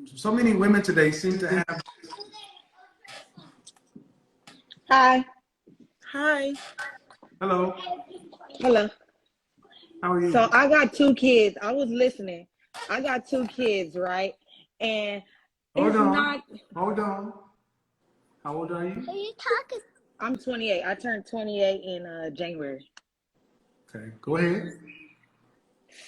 So many women today seem to have. Hi. Hi. Hello. Hello. How are you? So I got 2 kids. I was listening. I got 2 kids, right? And Hold it's on. not. Hold on. How old are you? Are you talking? I'm 28. I turned 28 in January. Okay, go ahead.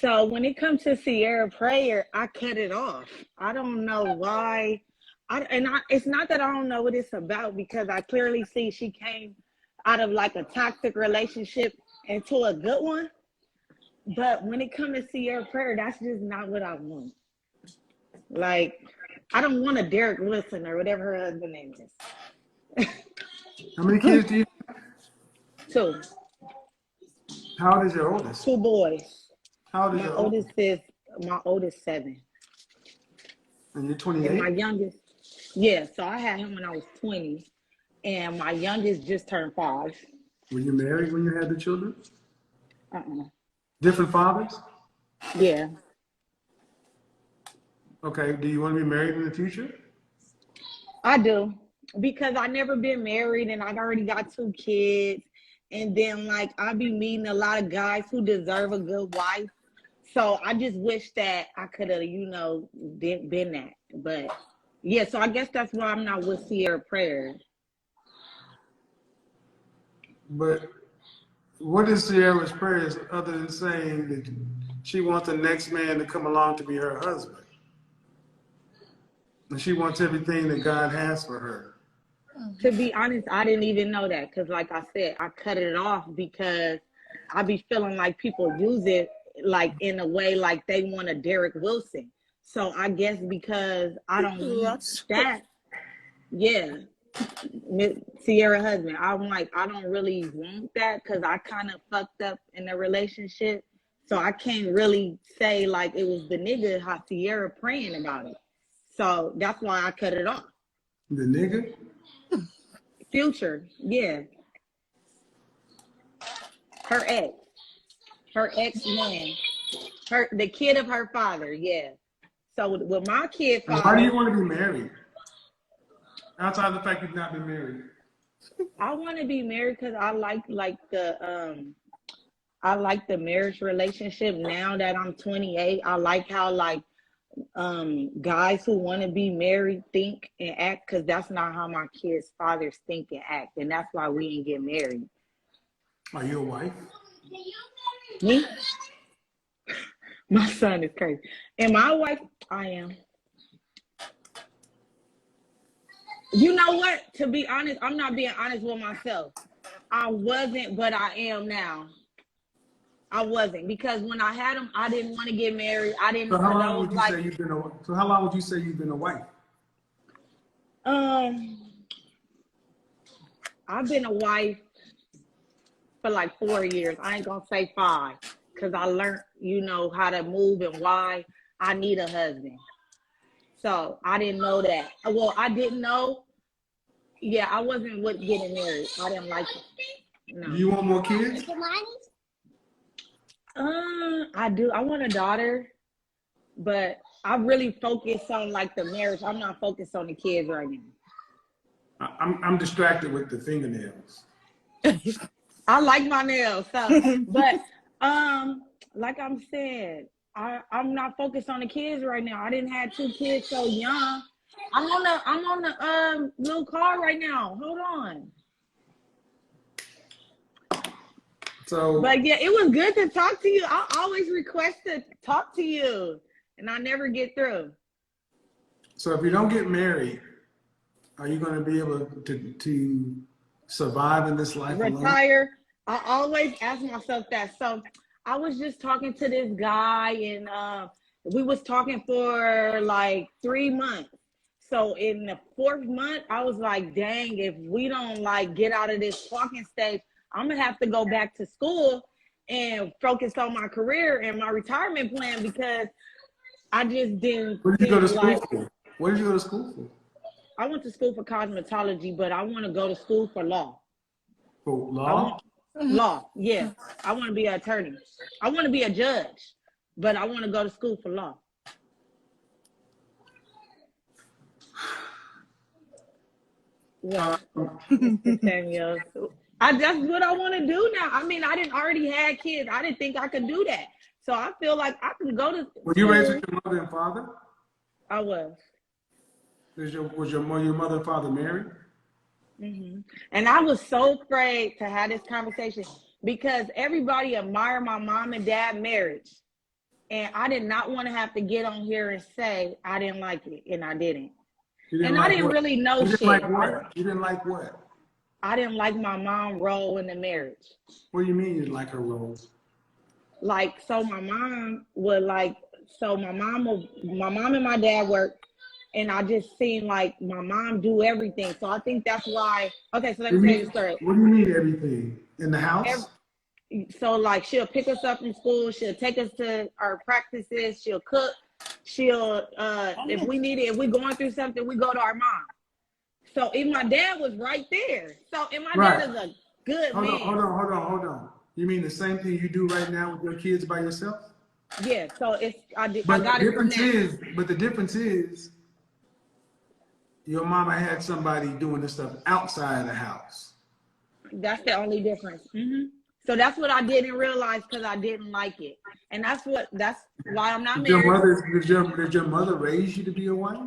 So when it comes to Ciara prayer, I cut it off. I don't know why. It's not that I don't know what it's about, because I clearly see she came out of like a toxic relationship into a good one. But when it comes to Ciara prayer, that's just not what I want. Like, I don't want a Derek Wilson or whatever her husband name is. How many kids do you have? 2. How old is your oldest? 2 boys. How old is your oldest? My oldest 7. And you're And 28? my youngest, yeah, so I had him when I was 20. And my youngest just turned 5. Were you married when you had the children? Uh-uh. Different fathers? Yeah. Okay, do you want to be married in the future? I do, because I never been married and I already got 2 kids. And then like I be meeting a lot of guys who deserve a good wife. So I just wish that I could have, been that. But yeah, so I guess that's why I'm not with Ciara prayer. But what is Sierra's prayers other than saying that she wants the next man to come along to be her husband? And she wants everything that God has for her. To be honest, I didn't even know that, because like I said, I cut it off because I be feeling like people use it like in a way like they want a Derek Wilson. So I guess because I don't want that, yeah, Ciara husband, I'm like, I don't really want that because I kind of fucked up in the relationship. So I can't really say like it was the nigga, how Ciara praying about it. So that's why I cut it off. The nigga? Future, yeah. Her ex-man, the kid of her father, yeah. So with my kid And father, why do you want to be married? Outside of the fact you've not been married. I want to be married because I like the marriage relationship. Now that I'm 28, I like how like guys who want to be married think and act, because that's not how my kids' fathers think and act, and that's why we ain't get married. Are you a wife? Me? My son is crazy. Am I a wife? I am. You know what? To be honest, I'm not being honest with myself. I wasn't, but I am now. I wasn't, because when I had him, I didn't want to get married. I didn't. So how long would you like, say you've been a? So how long would you say you've been a wife? I've been a wife for like 4 years. I ain't gonna say 5, because I learned, how to move and why I need a husband. So I didn't know that. Well, I didn't know. Yeah, I wasn't with getting married. I didn't like it. No. Do you want more kids? I do. I want a daughter, but I really focus on like the marriage. I'm not focused on the kids right now. I'm distracted with the fingernails. I like my nails, so but like I'm saying, I'm not focused on the kids right now. I didn't have 2 kids so young. I'm on the little car right now. Hold on. So, but yeah, it was good to talk to you. I always request to talk to you, and I never get through. So if you don't get married, are you going to be able to survive in this life Retire? alone? I always ask myself that. So I was just talking to this guy, and we was talking for like 3 months. So in the 4th month, I was like, dang, if we don't like get out of this talking stage, I'm gonna have to go back to school and focus on my career and my retirement plan, because I just didn't. What did you go to school for? What did you go to school for? I went to school for cosmetology, but I want to go to school for law. For law? Law, yeah. I want to be an attorney. I want to be a judge, but I want to go to school for law. What? It's the same, yo. That's what I want to do now. I mean, I didn't already had kids. I didn't think I could do that. So I feel like I can go to Were you raised with your mother and father? I was. Was your mother and father married? Mm-hmm. And I was so afraid to have this conversation because everybody admired my mom and dad marriage. And I did not want to have to get on here and say I didn't like it, and I didn't. And I didn't really know shit. Like what? You didn't like what? I didn't like my mom's role in the marriage. What do you mean you didn't like her role? Like, so my mom and my dad worked, and I just seen like my mom do everything. So I think that's why. Okay, so let me tell you the story. What do you mean everything? In the house? So like she'll pick us up from school, she'll take us to our practices, she'll cook, she'll if we're going through something, we go to our mom. So if my dad was right there. So if my dad is a good man. Hold on. You mean the same thing you do right now with your kids by yourself? Yeah, so I got it. But the difference is your mama had somebody doing this stuff outside the house. That's the only difference. Mm-hmm. So that's what I didn't realize because I didn't like it. And that's why I'm not married. Did your mother raise you to be a wife?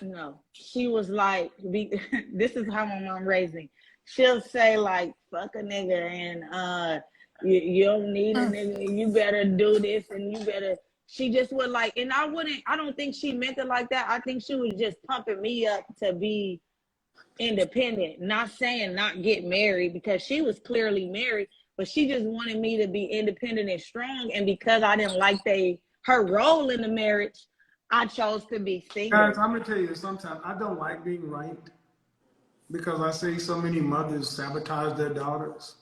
No. She was like, this is how my mom raised me. She'll say like, fuck a nigga and you don't need a nigga, you better do this and you better. She just would like, and I don't think she meant it like that. I think she was just pumping me up to be independent, not saying not get married because she was clearly married, but she just wanted me to be independent and strong. And because I didn't like her role in the marriage, I chose to be single. Guys, I'm gonna tell you sometimes I don't like being right because I see so many mothers sabotage their daughters.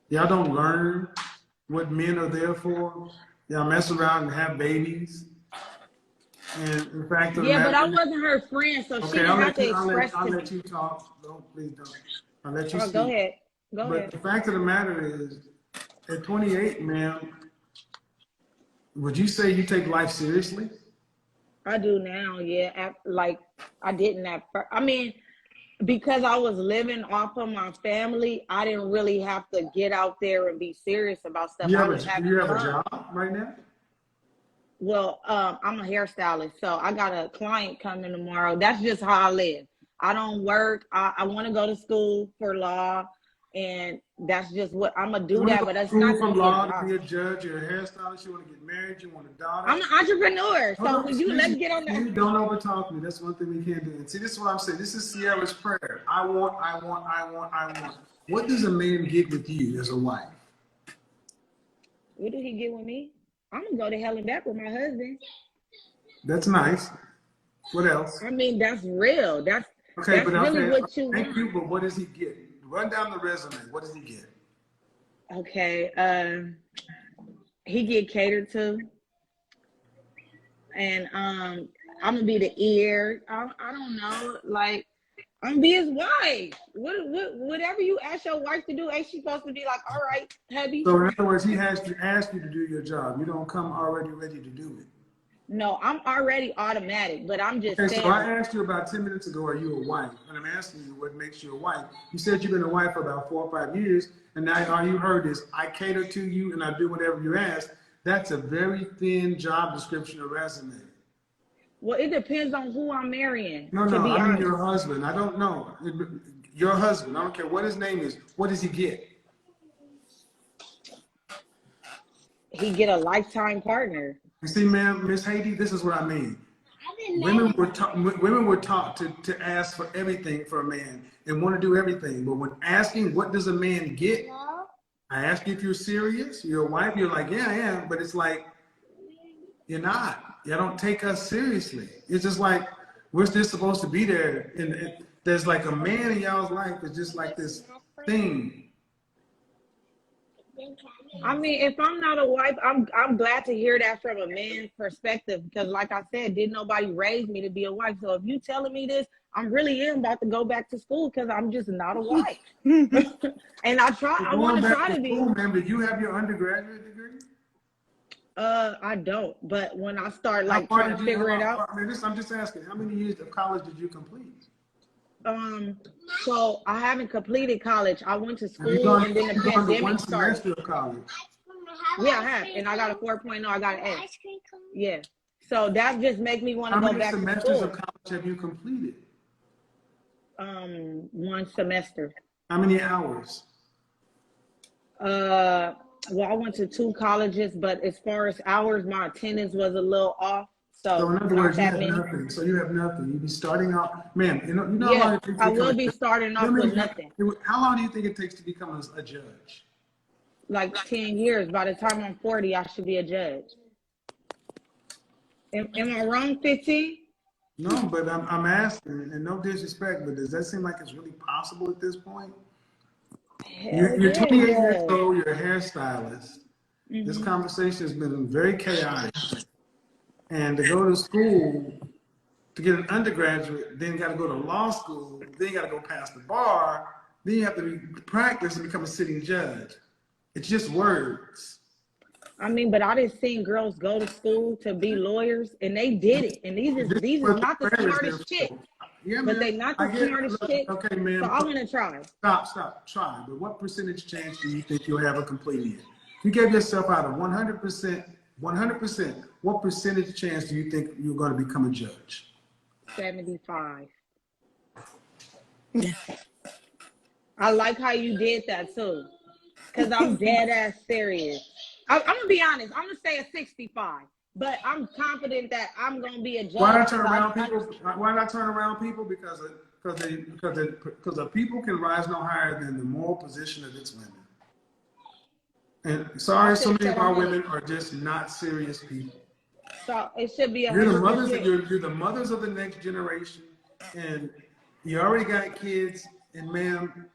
Y'all don't learn what men are there for. Y'all mess around and have babies. And in fact, but I wasn't her friend, so she didn't have to express to me. I'll let you talk. Please don't. I'll let you speak. Go ahead. But the fact of the matter is, at 28, ma'am, would you say you take life seriously? I do now, yeah. Like, I didn't at first. I mean, because I was living off of my family, I didn't really have to get out there and be serious about stuff. Do you have a job right now? Well, I'm a hairstylist, so I got a client coming tomorrow. That's just how I live. I don't work. I want to go to school for law, and that's just what I'm gonna do. But that's not from law to be a judge. You're a hairstylist. You want to get married. You want a daughter. I'm an entrepreneur, so let's get on that. You don't overtalk me. That's one thing we can't do. And see, this is what I'm saying. This is Ciara's prayer. I want. What does a man get with you as a wife? What did he get with me? I'm gonna go to hell and back with my husband. That's nice. What else? I mean, that's real. That's okay, but really what you thank want. you, but what does he get? Run down the resume. What does he get? Okay, he get catered to, and I'm gonna be the ear. I don't know, like I'm gonna be his wife. Whatever you ask your wife to do, ain't she supposed to be like, all right, hubby? So in other words, he has to ask you to do your job. You don't come already ready to do it. No, I'm already automatic, but I'm just saying. So I asked you about 10 minutes ago, are you a wife? And I'm asking you what makes you a wife. You said you've been a wife for about 4 or 5 years, and now all you heard is, I cater to you and I do whatever you ask. That's a very thin job description or resume. Well, it depends on who I'm marrying. No, I mean your husband. I don't know. Your husband, I don't care what his name is. What does he get? He get a lifetime partner. You see, ma'am, Miss Haiti, this is what I mean. Women were taught to ask for everything for a man and want to do everything. But when asking, what does a man get? I ask you if you're serious, you're a wife, you're like, yeah, I am. But it's like, you're not. You don't take us seriously. It's just like, we're still supposed to be there. And there's like a man in y'all's life that's just like this thing. I mean, if I'm not a wife, I'm glad to hear that from a man's perspective because, like I said, didn't nobody raise me to be a wife. So if you telling me this, I'm really about to go back to school because I'm just not a wife. And I want to try to be. School, ma'am, did you have your undergraduate degree? I don't. But when I start How like far trying to did figure it out, I'm just asking, how many years of college did you complete? so I haven't completed college. I went to Have you school gone, and then the you gone to one pandemic started. semester of college? Yeah, I have, and I got a 4.0. I got an A. Yeah. So that just make me want to How go many back to semesters of school. college have you completed? One semester. How many hours? Well, I went to 2 colleges, but as far as hours, my attendance was a little off. So So in other not words, you that have many. nothing. So you have nothing. You'd be starting out, man. You know how long Yeah, it takes to I become will a be judge? starting off with nothing. How long do you think it takes to become a judge? Like 10 years. By the time I'm 40, I should be a judge. Am I wrong, 15? No, but I'm asking, and no disrespect, but does that seem like it's really possible at this point? Hell You're yeah, 28 it years does. old. You're a hairstylist. This conversation has been very chaotic, and to go to school to get an undergraduate, then you got to go to law school, then you got to go past the bar, then you have to practice and become a sitting judge. It's just words. I mean, but I didn't see girls go to school to be lawyers, and they did it. And these is What not the prayer is there smartest chicks, for? Yeah, but man. they not I the get. smartest Look, chicks. okay, So man. I want to try. Stop. Try. But what percentage chance do you think you'll have a completing it? If you gave yourself out of 100%, what percentage chance do you think you're going to become a judge? 75. I like how you did that too, because I'm dead ass serious. I'm gonna be honest. I'm gonna say a 65, but I'm confident that I'm gonna be a judge. Why not turn around people? Why not turn around people? Because the people can rise no higher than the moral position of its women. And sorry, so many of our women are just not serious people. So it should be You're the mothers. 100%. You're the mothers of the next generation, and you already got kids. And ma'am,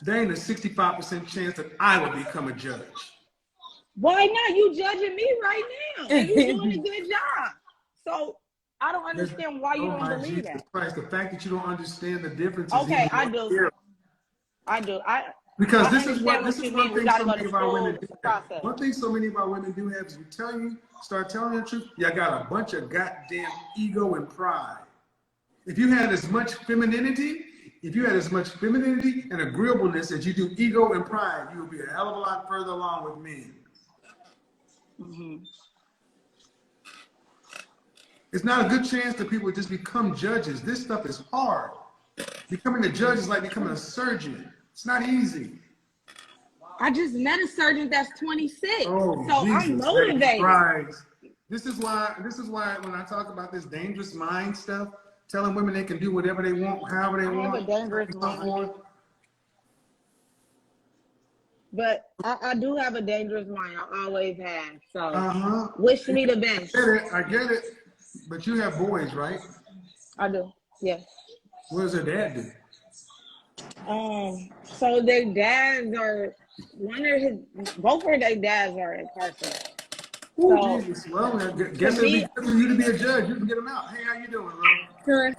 there ain't a 65% chance that I will become a judge. Why not? You judging me right now, and you doing a good job. So I don't understand why you don't believe Jesus that. Christ, the fact that you don't understand the difference. Okay, I do. I do. Because I this is one thing so many of our women do have. One thing so many of our women do have is start telling the truth, you got a bunch of goddamn ego and pride. If you had as much femininity and agreeableness as you do ego and pride, you would be a hell of a lot further along with men. It's not a good chance that people just become judges. This stuff is hard. Becoming a judge is like becoming a surgeon. It's not easy. I just met a surgeon that's 26. Oh, so Jesus, I'm motivated. Christ. This is why when I talk about this dangerous mind stuff, telling women they can do whatever they want, however they want. I have a dangerous mind. But I do have a dangerous mind. I always have. So wish me the best. I get it. But you have boys, right? I do. Yes. What does their dad do? So their dads are both of their dads are incarcerated. Oh, Jesus. Well, guess it'd be good for you to be a judge. You can get them out. Hey, how you doing, bro? Correct.